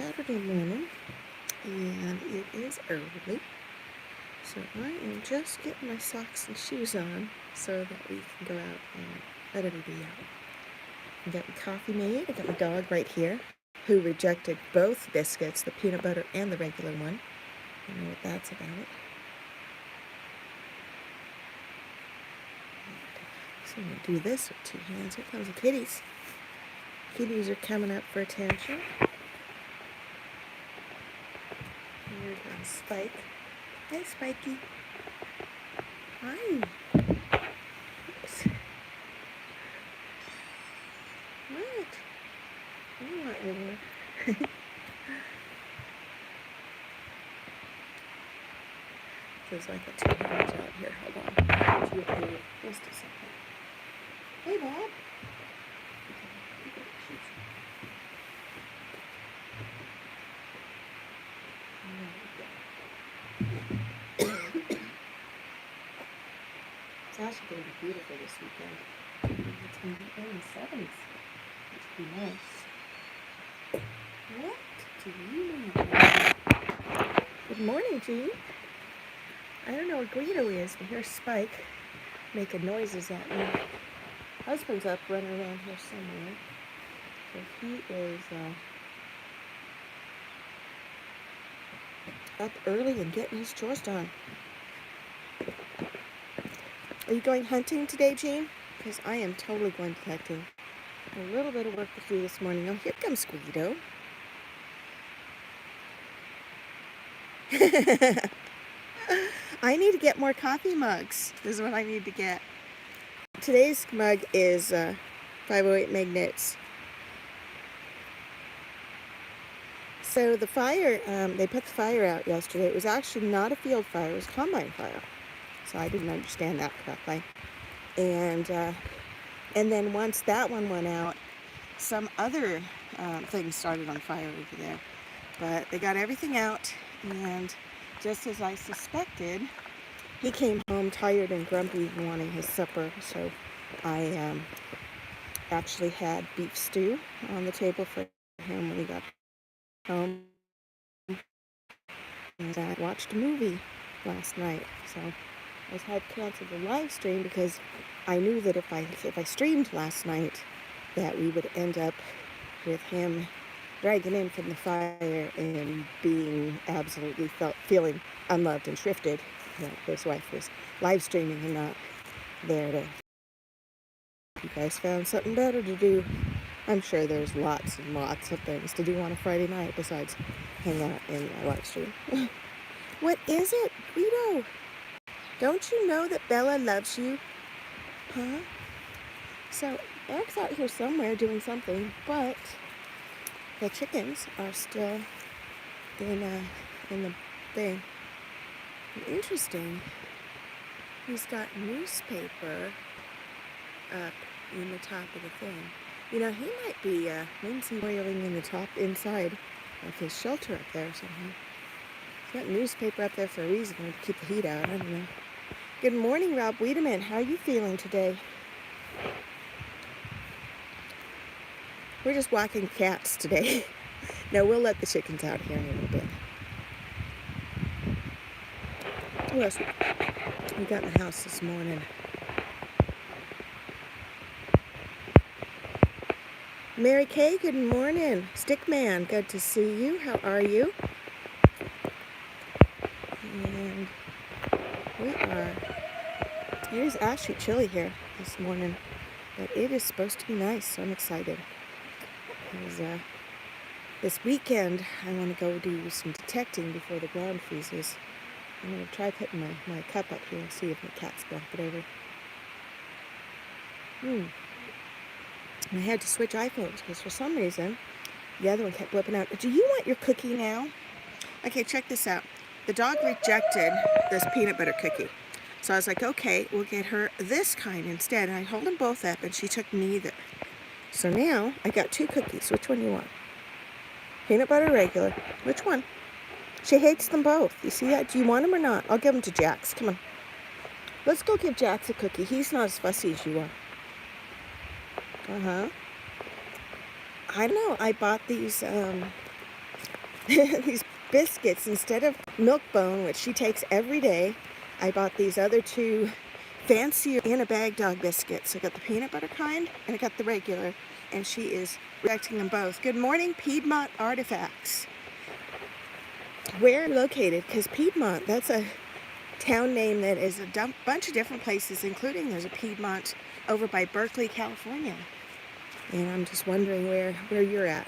Saturday morning, and it is early, so I am just getting my socks and shoes on so that we can go out and let everybody out. I got my coffee made. I got my dog right here, who rejected both biscuits, the peanut butter and the regular one. I don't know what that's about. So I'm going to do this with two hands. Here comes the kitties. Kitties are coming up for attention. Here comes Spike. Hey, Spiky. Hi. Oops. What? You want more? There's like a two hands out here. Hold on. Just a second. Hey, Bob. It's actually going to be beautiful this weekend. It's going to be in the 70s, which would be nice. What do you know? Good morning, Jean. I don't know where Guido is, but here's Spike making noises at me. Husband's up running around here somewhere. So he is up early and getting his chores done. Are you going hunting today, Jean? Because I am totally going to hunting. A little bit of work to do this morning. Oh, here comes Guido. I need to get more coffee mugs. This is what I need to get. Today's mug is 508 magnets. So the fire, they put the fire out yesterday. It was actually not a field fire, it was a combine fire. So I didn't understand that correctly. And then once that one went out, some other things started on fire over there. But they got everything out, and just as I suspected, he came home tired and grumpy and wanting his supper. So I actually had beef stew on the table for him when he got home. And I watched a movie last night. So I had canceled the live stream because I knew that if I streamed last night, that we would end up with him dragging in from the fire and being absolutely feeling unloved and shrifted. You know, his wife was live streaming and not there to. You guys found something better to do. I'm sure there's lots and lots of things to do on a Friday night besides hang out in my live stream. What is it, Guido? Don't you know that Bella loves you? Huh? So Eric's out here somewhere doing something, but the chickens are still in the thing. Interesting. He's got newspaper up in the top of the thing. You know, he might be linseed oiling in the top inside of his shelter up there or something. He's got newspaper up there for a reason, to keep the heat out. I don't know. Good morning, Rob Wiedemann. How are you feeling today? We're just walking cats today. No, we'll let the chickens out here in a little bit. Who else we got in the house this morning? Mary Kay, good morning. Stickman, good to see you. How are you? And it is actually chilly here this morning, but it is supposed to be nice, so I'm excited. Because this weekend, I want to go do some detecting before the ground freezes. I'm going to try putting my cup up here and see if the cats knock it over. I had to switch iPhones because for some reason, the other one kept blipping out. Do you want your cookie now? Okay, check this out. The dog rejected this peanut butter cookie. So I was like, okay, we'll get her this kind instead. And I hold them both up, and she took neither. So now I got two cookies. Which one do you want? Peanut butter regular. Which one? She hates them both. You see that? Do you want them or not? I'll give them to Jax. Come on. Let's go give Jax a cookie. He's not as fussy as you are. I don't know. I bought these these biscuits, instead of milk bone, which she takes every day, I bought these other two fancier in a bag dog biscuits. I got the peanut butter kind and I got the regular, and she is rejecting them both. Good morning, Piedmont Artifacts. Where located? Because Piedmont, that's a town name that is a bunch of different places, including there's a Piedmont over by Berkeley, California. And I'm just wondering where you're at.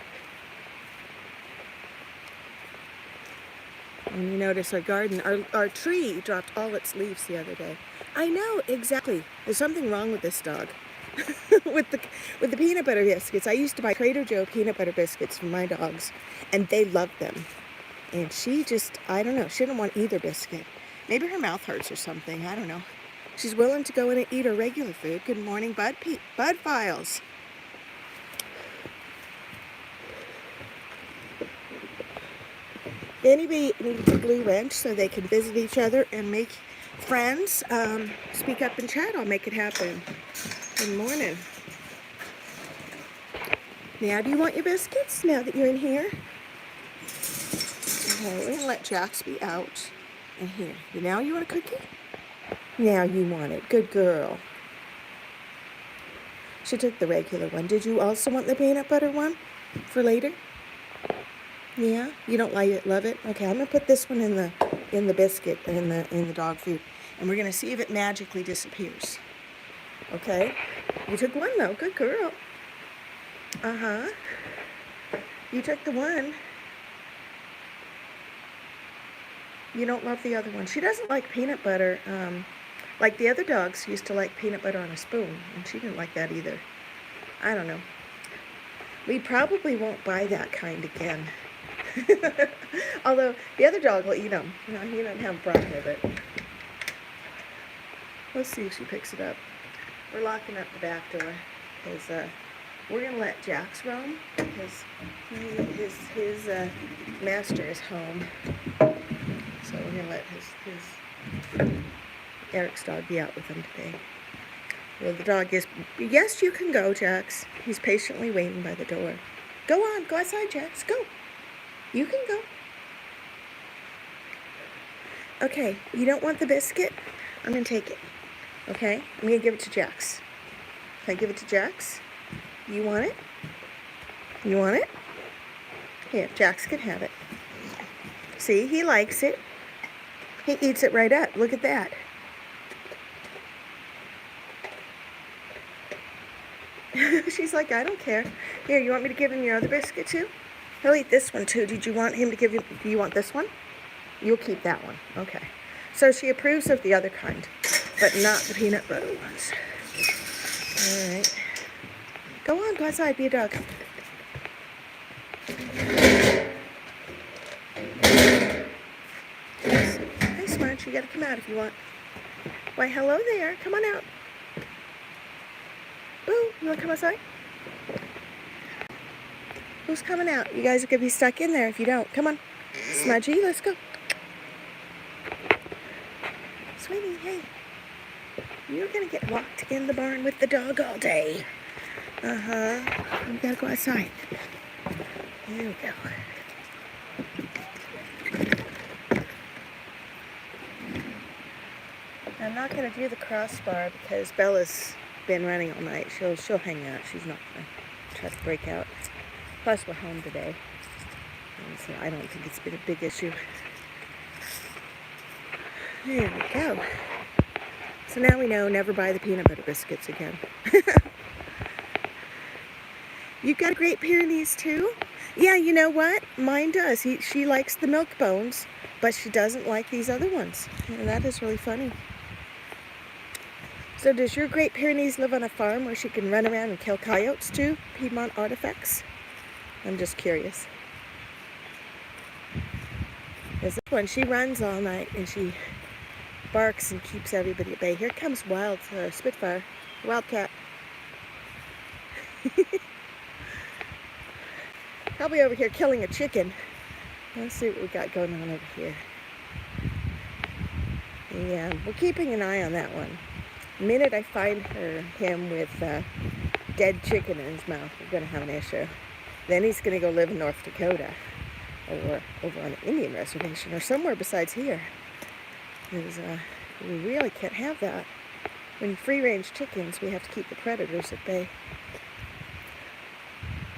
And you notice our garden, our tree dropped all its leaves the other day. I know, exactly. There's something wrong with this dog. with the peanut butter biscuits. I used to buy Trader Joe peanut butter biscuits for my dogs, and they loved them. And she just, I don't know, she didn't want either biscuit. Maybe her mouth hurts or something, I don't know. She's willing to go in and eat her regular food. Good morning, Bud Files. Anybody needs a blue wrench so they can visit each other and make friends? Speak up and chat, I'll make it happen. Good morning. Now do you want your biscuits now that you're in here? Okay, we're going to let Jax be out. And here. Now you want a cookie? Now you want it. Good girl. She took the regular one. Did you also want the peanut butter one for later? Yeah? You don't love it? Okay, I'm going to put this one in the biscuit in the dog food. And we're going to see if it magically disappears. Okay? You took one though. Good girl. Uh-huh. You took the one. You don't love the other one. She doesn't like peanut butter. Like the other dogs used to like peanut butter on a spoon, and she didn't like that either. I don't know. We probably won't buy that kind again. Although the other dog will eat them. You know, he doesn't have a problem with it. Let's see if she picks it up. We're locking up the back door because we're going to let Jax roam because his master is home. So we're going to let his Eric's dog be out with him today. Well, the dog is, yes, you can go, Jax. He's patiently waiting by the door. Go on, go outside, Jax, go. You can go. Okay, you don't want the biscuit? I'm going to take it. Okay, I'm going to give it to Jax. Can I give it to Jax? You want it? You want it? Here, Jax can have it. See, he likes it. He eats it right up. Look at that. She's like, I don't care. Here, you want me to give him your other biscuit too? He'll eat this one too. Did you want him to give you, do you want this one? You'll keep that one. Okay. So she approves of the other kind, but not the peanut butter ones. All right. Go on, go outside, be a dog. Hey, Smudge, you gotta come out if you want. Why, hello there. Come on out. Boo, you wanna come outside? Who's coming out? You guys are gonna be stuck in there if you don't. Come on. Smudgy, let's go. Sweetie, hey. You're gonna get locked in the barn with the dog all day. Uh-huh. You gotta go outside. There we go. I'm not gonna do the crossbar because Bella's been running all night. She'll hang out. She's not gonna try to break out. Plus we're home today. And so I don't think it's been a big issue. There we go. So now we know never buy the peanut butter biscuits again. You got Great Pyrenees too? Yeah, you know what? Mine does. She likes the milk bones, but she doesn't like these other ones. And that is really funny. So does your Great Pyrenees live on a farm where she can run around and kill coyotes too? Piedmont Artifacts? I'm just curious. This one, she runs all night and she barks and keeps everybody at bay. Here comes Wild Spitfire, Wildcat. Probably over here killing a chicken. Let's see what we got going on over here. Yeah, we're keeping an eye on that one. The minute I find him with dead chicken in his mouth, we're going to have an issue. Then he's going to go live in North Dakota. or over on an Indian reservation or somewhere besides here. Because we really can't have that. When free-range chickens, we have to keep the predators at bay.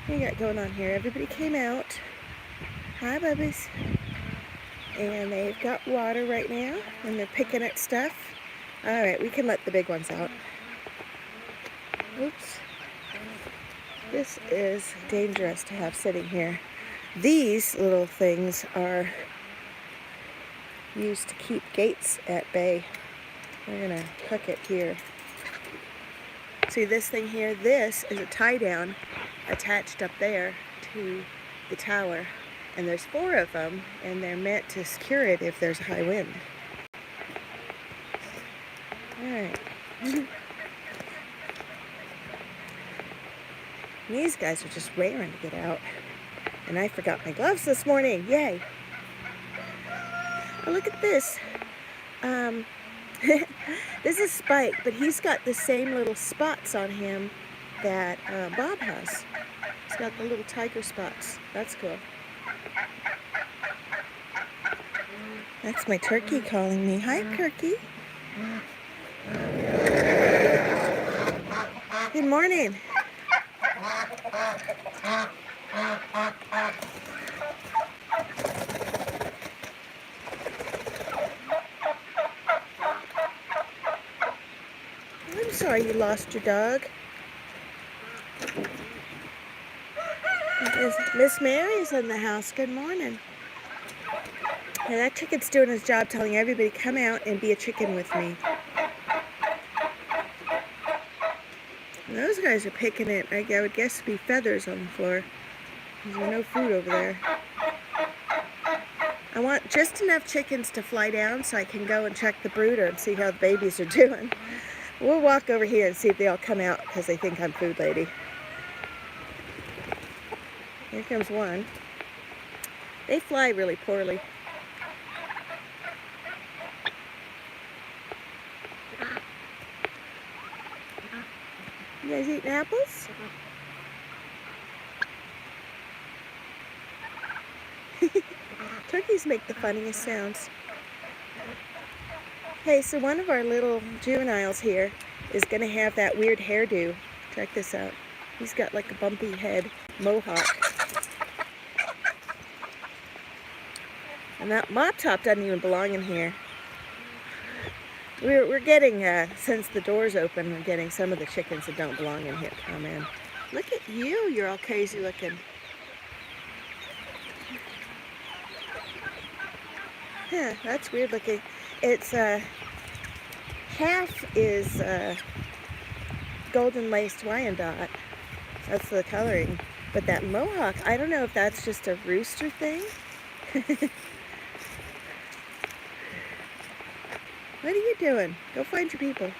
What do you got going on here? Everybody came out. Hi, bubbies. And they've got water right now, and they're picking at stuff. All right, we can let the big ones out. Oops. This is dangerous to have sitting here. These little things are used to keep gates at bay. We're gonna hook it here. See this thing here? This is a tie down attached up there to the tower. And there's 4 of them, and they're meant to secure it if there's a high wind. All right. These guys are just raring to get out. And I forgot my gloves this morning. Yay. Oh, look at this. This is Spike, but he's got the same little spots on him that Bob has. He's got the little tiger spots. That's cool. That's my turkey calling me. Hi, turkey. Good morning. I'm sorry you lost your dog. Miss Mary's in the house. Good morning. And that chicken's doing his job telling everybody, come out and be a chicken with me. And those guys are picking it. I would guess to be feathers on the floor. There's no food over there. I want just enough chickens to fly down so I can go and check the brooder and see how the babies are doing. We'll walk over here and see if they all come out because they think I'm food lady. Here comes one. They fly really poorly. You guys eating apples? Turkeys make the funniest sounds. Hey, so one of our little juveniles here is going to have that weird hairdo. Check this out. He's got like a bumpy head mohawk. And that mop top doesn't even belong in here. We're getting, since the door's open, we're getting some of the chickens that don't belong in here come in. Look at you, you're all crazy looking. Yeah, that's weird looking. It's, half is golden laced Wyandotte. That's the coloring. But that mohawk, I don't know if that's just a rooster thing. What are you doing? Go find your people.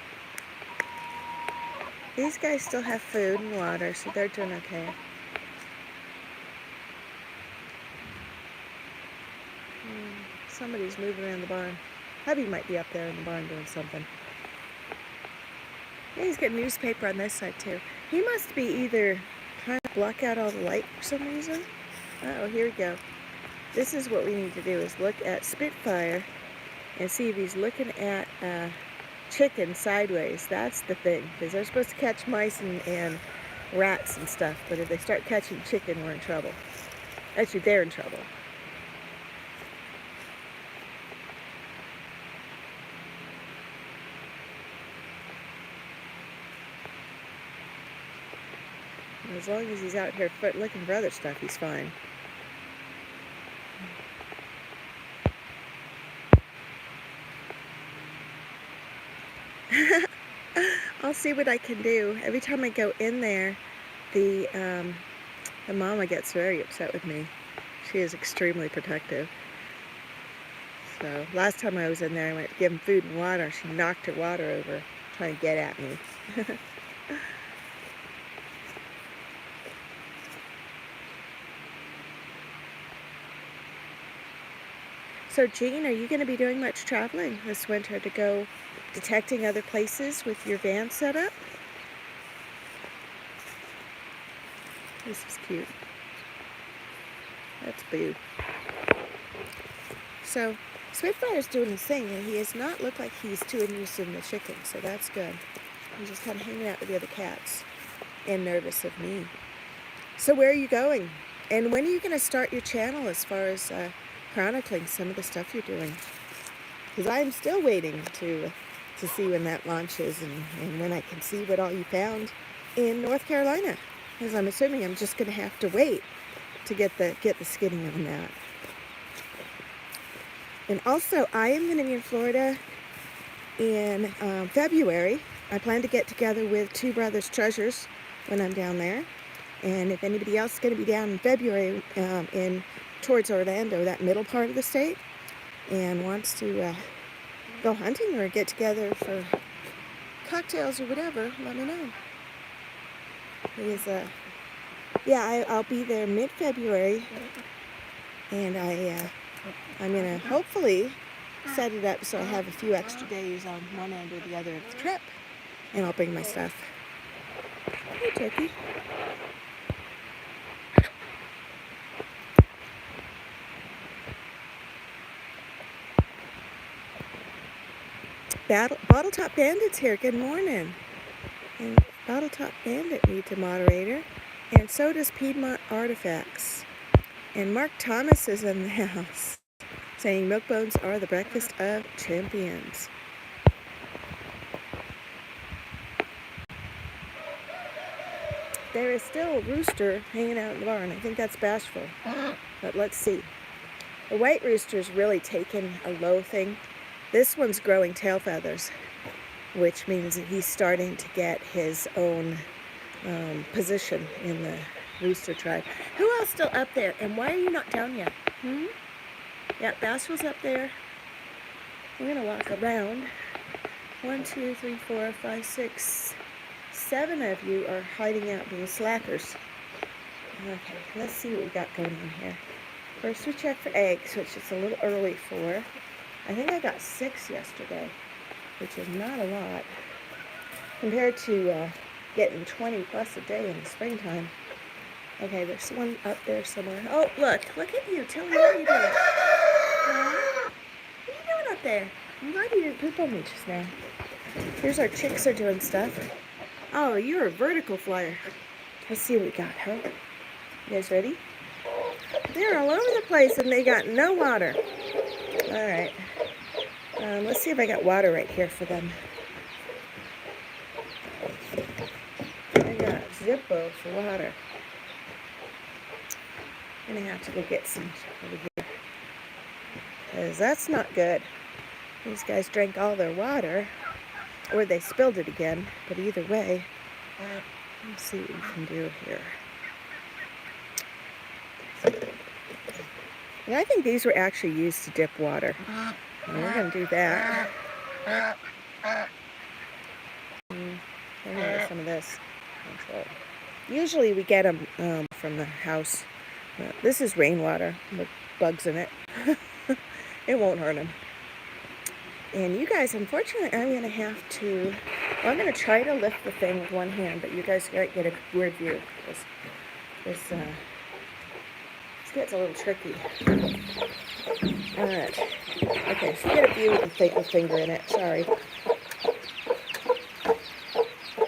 These guys still have food and water, so they're doing okay. Somebody's moving around the barn. Hubby might be up there in the barn doing something. Yeah, he's got newspaper on this side too. He must be either trying to block out all the light for some reason. Uh-oh, here we go. This is what we need to do, is look at Spitfire and see if he's looking at chicken sideways. That's the thing, because they're supposed to catch mice and rats and stuff, but if they start catching chicken, we're in trouble. Actually, they're in trouble. As long as he's out here looking for other stuff, he's fine. I'll see what I can do. Every time I go in there, the mama gets very upset with me. She is extremely protective. So last time I was in there, I went to give him food and water. She knocked her water over, trying to get at me. So Jean, are you going to be doing much traveling this winter to go detecting other places with your van set up? This is cute. That's Boo. So Spitfire's doing his thing, and he does not look like he's too interested in the chicken, so that's good. He's just kind of hanging out with the other cats and nervous of me. So where are you going? And when are you going to start your channel as far as chronicling some of the stuff you're doing? Because I'm still waiting to see when that launches and when I can see what all you found in North Carolina. Because I'm assuming I'm just going to have to wait to get the skinning on that. And also, I am going to be in Florida in February. I plan to get together with Two Brothers Treasures when I'm down there. And if anybody else is going to be down in February towards Orlando, that middle part of the state, and wants to go hunting or get together for cocktails or whatever, let me know. Because, yeah, I'll be there mid-February, and I'm going to hopefully set it up so I have a few extra days on one end or the other of the trip, and I'll bring my stuff. Hey, turkey. Bottle Top Bandit's here. Good morning. And Bottle Top Bandit needs a moderator. And so does Piedmont Artifacts. And Mark Thomas is in the house, saying milk bones are the breakfast of champions. There is still a rooster hanging out in the barn. I think that's Bashful. But let's see. The white rooster's really taken a low thing. This one's growing tail feathers, which means that he's starting to get his own position in the rooster tribe. Who else still up there? And why are you not down yet? Yeah, Bashful's up there. We're going to walk around. 1, 2, 3, 4, 5, 6, 7 of you are hiding out being slackers. Okay, let's see what we got going on here. First we check for eggs, which is a little early for. I think I got 6 yesterday, which is not a lot compared to getting 20 plus a day in the springtime. Okay, there's one up there somewhere. Oh, look at you. Tell me what you're doing. What are you doing up there? I'm glad you didn't poop on me just now. Here's our chicks are doing stuff. Oh, you're a vertical flyer. Let's see what we got, huh? You guys ready? They're all over the place and they got no water. All right. Let's see if I got water right here for them. I got Zippo for water. I'm going to have to go get some over here. Because that's not good. These guys drank all their water. Or they spilled it again. But either way, let's see what we can do here. And I think these were actually used to dip water. And we're going to do that. I'm going to get some of this. Usually we get them from the house. This is rainwater with bugs in it. It won't hurt them. And you guys, unfortunately, I'm going to have to... Well, I'm going to try to lift the thing with one hand, but you guys might get a weird view. This gets a little tricky. Alright. Okay, so get a view with the finger in it. Sorry.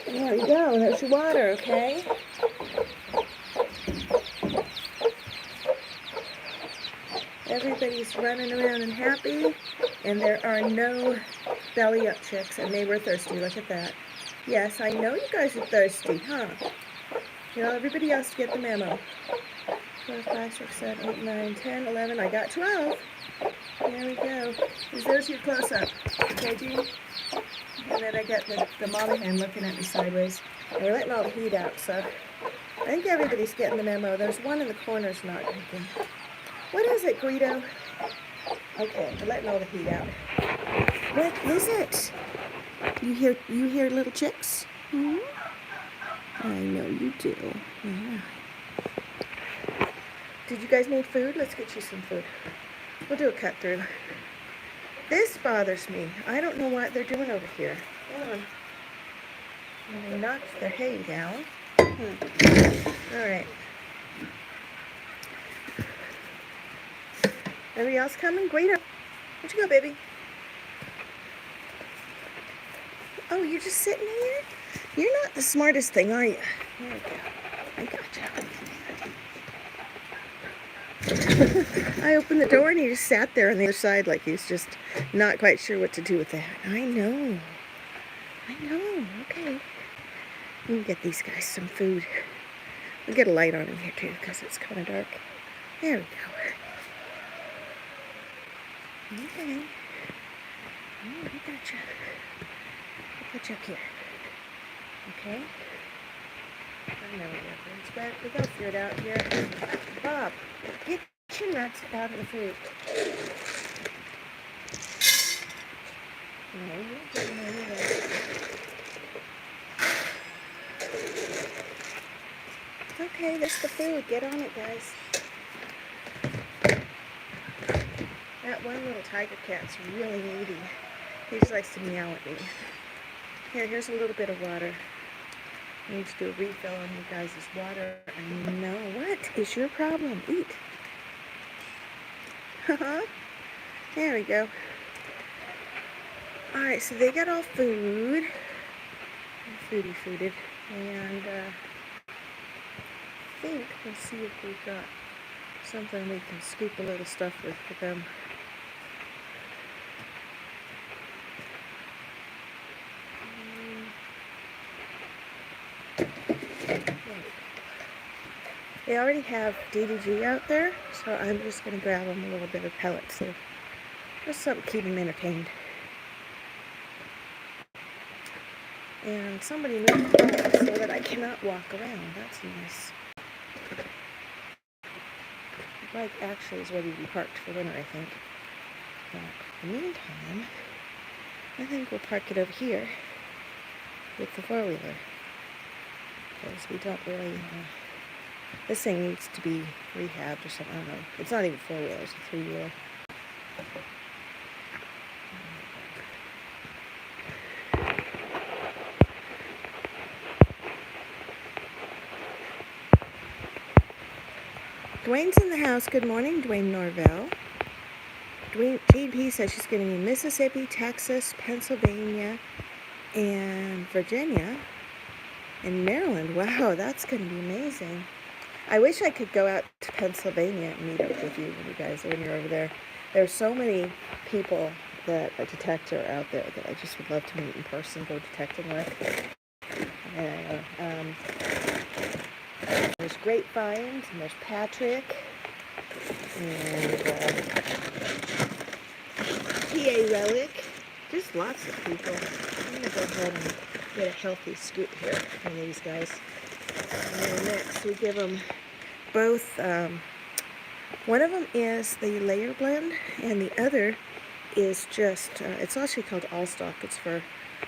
There we go. There's your water, okay? Everybody's running around and happy, and there are no belly up chicks, and they were thirsty. Look at that. Yes, I know you guys are thirsty, huh? You know, everybody else to get the memo. 4, 5, 6, 7, 8, 9, 10, 11. I got 12. There we go. There's your close-up. Okay, Jean? And then I got the mama hen looking at me sideways. And we're letting all the heat out, so I think everybody's getting the memo. There's one in the corner's not drinking. What is it, Guido? Okay, we're letting all the heat out. What is it? You hear little chicks? Hmm? I know you do. Yeah. Did you guys need food? Let's get you some food. We'll do a cut through. This bothers me. I don't know what they're doing over here. Hold on. And they knocked their hay down. All right. Everybody else coming? Guido, where'd you go, baby? Oh, you're just sitting here? You're not the smartest thing, are you? There we go. I gotcha. I opened the door and he just sat there on the other side like he's just not quite sure what to do with that. I know. Okay. We'll get these guys some food. We'll get a light on in here too because it's kind of dark. There we go. Okay. Oh, I gotcha. I'll put you up here. Okay. I know we go through it out here. Bob, get your nuts out of the food. No, you're getting over there. Okay, there's the food. Get on it, guys. That one little tiger cat's really needy. He just likes to meow at me. Here's a little bit of water. I need to do a refill on you guys' water. I know. What is your problem? Eat. There we go. Alright, so they got all food. Fooded. And I think, let's see if we've got something we can scoop a little stuff with for them. They already have DDG out there, so I'm just going to grab them a little bit of pellets. So just something to keep them entertained. And somebody moved the bike so that I cannot walk around. That's nice. The bike actually is ready to be parked for winter, I think. But in the meantime, I think we'll park it over here with the four-wheeler. Because we don't really... this thing needs to be rehabbed or something. I don't know. It's not even four-wheeler, it's a three-wheeler. Dwayne's in the house. Good morning, Dwayne Norvell. JP says she's getting in Mississippi, Texas, Pennsylvania, and Virginia, and Maryland. Wow, that's going to be amazing. I wish I could go out to Pennsylvania and meet up with you when you guys when you're over there. There's so many people that a detector out there that I just would love to meet in person, go detecting with. There's Grapevines, and there's Patrick, and PA Relic. Just lots of people. I'm going to go ahead and get a healthy scoop here from these guys. And next we give them both, one of them is the layer blend, and the other is just, it's actually called All Stock. It's for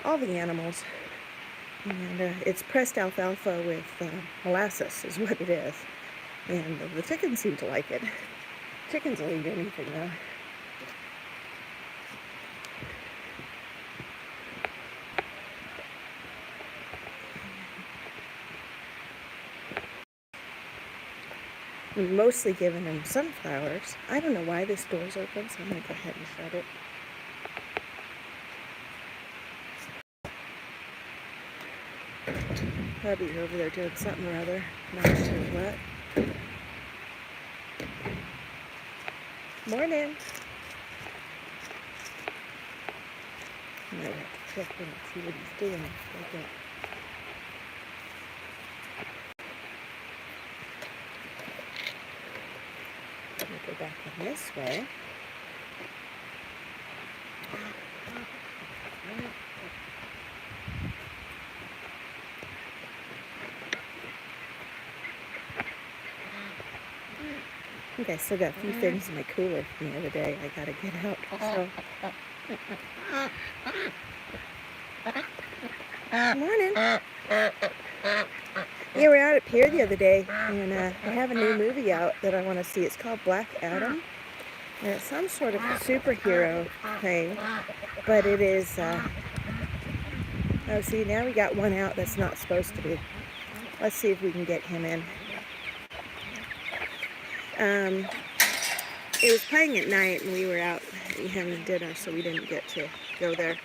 all the animals. And it's pressed alfalfa with molasses is what it is. And the chickens seem to like it. Chickens will eat anything though. I'm mostly giving them sunflowers. I don't know why this door's open, so I'm going to go ahead and shut it. Hubby's over there doing something or other. Not sure what. Morning. I might have to check in and see what he's doing. Okay. I'll go back in this way. Okay, I still got a few things in my cooler from the other day I gotta get out. So. Morning. Yeah, we were out at Pier the other day, and I have a new movie out that I want to see. It's called Black Adam, and it's some sort of superhero thing, but it is, oh, see, now we got one out that's not supposed to be. Let's see if we can get him in. It was playing at night and we were out having dinner, so we didn't get to go there.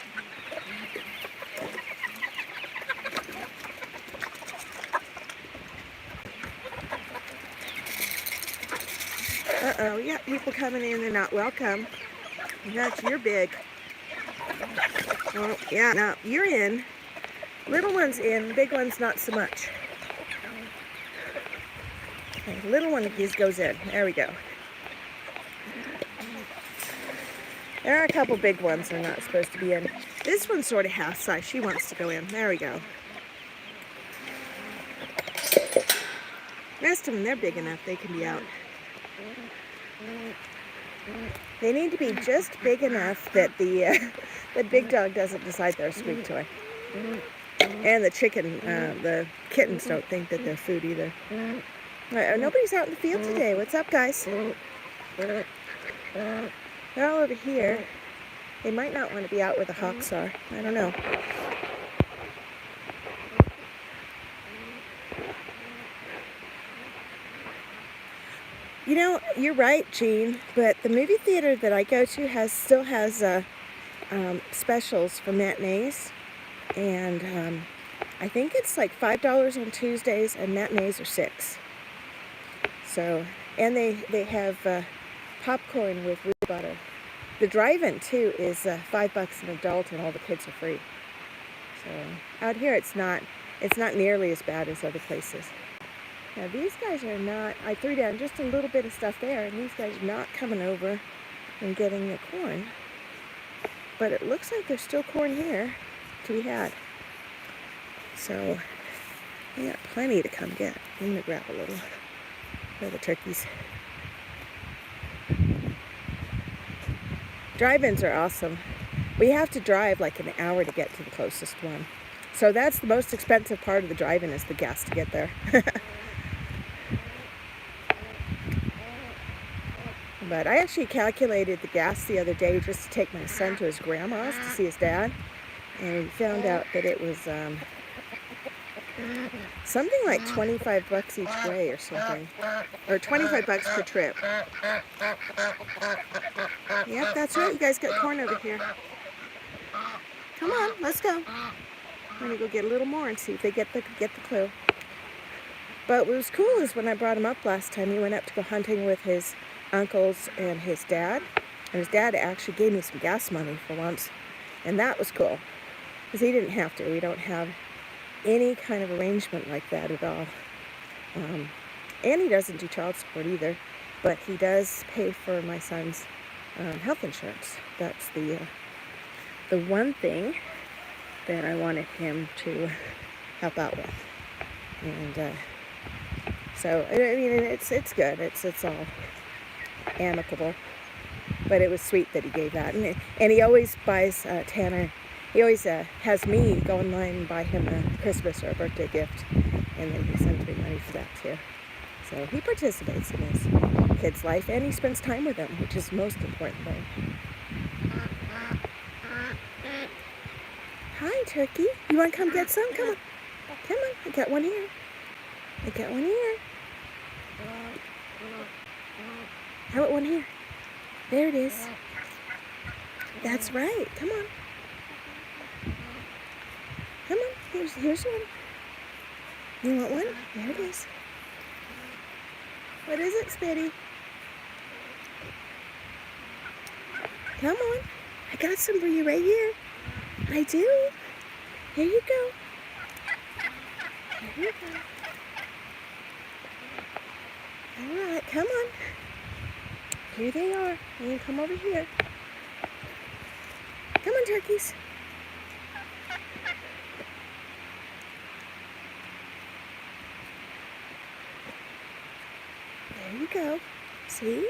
Uh-oh, yeah, people coming in, they're not welcome. You're big. Oh, yeah, now you're in. Little one's in, big one's not so much. Okay, little one goes in. There we go. There are a couple big ones that are not supposed to be in. This one's sort of half size. She wants to go in. There we go. The rest of them, they're big enough. They can be out. They need to be just big enough that the big dog doesn't decide they're a squeak toy. And the kittens don't think that they're food either. Nobody's out in the field today. What's up, guys? They're all over here. They might not want to be out where the hawks are. I don't know. You know, you're right, Jean, but the movie theater that I go to still has specials for matinees, and I think it's like $5 on Tuesdays, and matinees are $6. So, and they have popcorn with root butter. The drive-in too is $5 an adult, and all the kids are free. So out here, it's not nearly as bad as other places. Now these guys are not, I threw down just a little bit of stuff there, and these guys are not coming over and getting the corn. But it looks like there's still corn here to be had. So, we got plenty to come get. I'm going to grab a little for the turkeys. Drive-ins are awesome. We have to drive like an hour to get to the closest one. So that's the most expensive part of the drive-in, is the gas to get there. But I actually calculated the gas the other day just to take my son to his grandma's to see his dad, and we found out that it was something like 25 bucks each way or something, or 25 bucks per trip. Yep, that's right. You guys got corn over here. Come on, let's go. I'm gonna go get a little more and see if they get the clue. But what was cool is when I brought him up last time, he went up to go hunting with his uncles and his dad. And his dad actually gave me some gas money for once. And that was cool, because he didn't have to. We don't have any kind of arrangement like that at all. And he doesn't do child support either. But he does pay for my son's health insurance. That's the one thing that I wanted him to help out with. And so, I mean, it's good. It's all amicable. But it was sweet that he gave that. And he always buys Tanner. He always has me go online and buy him a Christmas or a birthday gift. And then he sends me money for that too. So he participates in his kid's life, and he spends time with them, which is the most important thing. Hi, turkey. You want to come get some? Come on. Come on. I got one here. I got one here. How about one here? There it is. That's right. Come on. Come on. Here's one. You want one? There it is. What is it, Spitty? Come on. I got some for you right here. I do. Here you go. Here you go. All right, come on. Here they are. You can come over here. Come on, turkeys. There you go. See?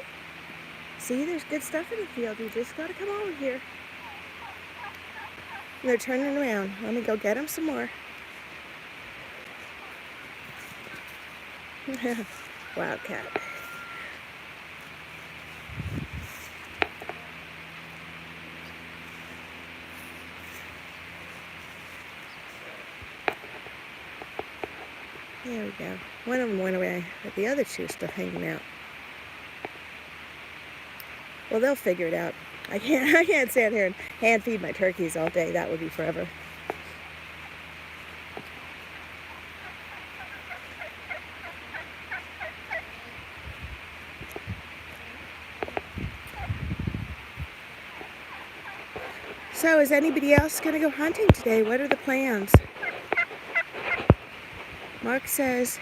See, there's good stuff in the field. You just got to come over here. And they're turning around. Let me go get them some more. Wildcat. There we go. One of them went away, but the other two are still hanging out. Well, they'll figure it out. I can't stand here and hand feed my turkeys all day. That would be forever. So is anybody else going to go hunting today? What are the plans? Mark says,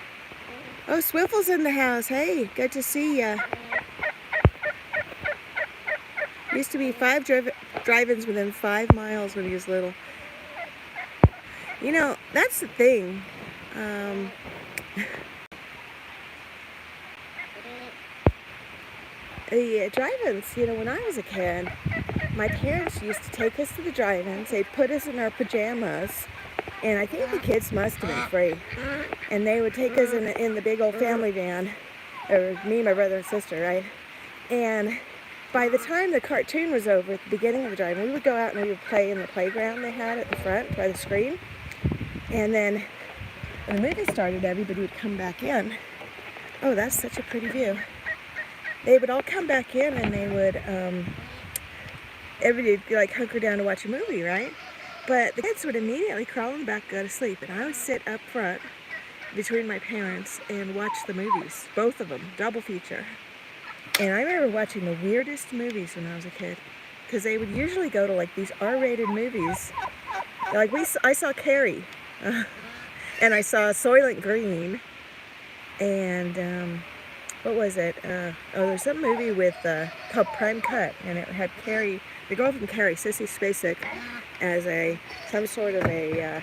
oh, Swiffle's in the house. Hey, good to see ya. Used to be 5 drive-ins within 5 miles when he was little. You know, that's the thing. The drive-ins, you know, when I was a kid, my parents used to take us to the drive-ins. They'd put us in our pajamas, and I think the kids must have been free. And they would take us in the big old family van, or me, my brother, and sister, right? And by the time the cartoon was over at the beginning of the drive-in, we would go out and we would play in the playground they had at the front by the screen. And then when the movie started, everybody would come back in. Oh, that's such a pretty view. They would all come back in and they would, everybody would like hunker down to watch a movie, right? But the kids would immediately crawl in the back, go to sleep. And I would sit up front between my parents and watch the movies, both of them, double feature. And I remember watching the weirdest movies when I was a kid, because they would usually go to like these R-rated movies. Like I saw Carrie, and I saw Soylent Green, and what was it? There's some movie with called Prime Cut, and it had Carrie, the girl from Carrie, Sissy Spacek, as some sort of a.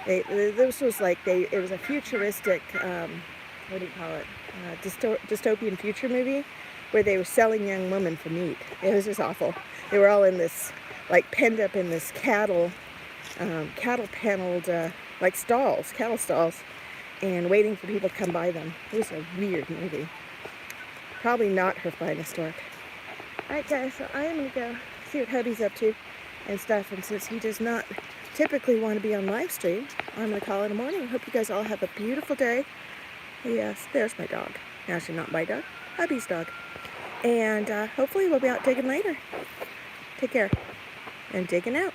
This was like it was a futuristic. What do you call it? Dystopian future movie, where they were selling young women for meat. It was just awful. They were all in this, like penned up in this cattle paneled, like stalls, cattle stalls, and waiting for people to come buy them. It was a weird movie. Probably not her finest work. Alright guys, so I am going to go see what hubby's up to and stuff, and since he does not typically want to be on live stream, I'm going to call it a morning. I hope you guys all have a beautiful day. Yes, there's my dog. Actually, not my dog, hubby's dog. And hopefully we'll be out digging later. Take care. And digging out.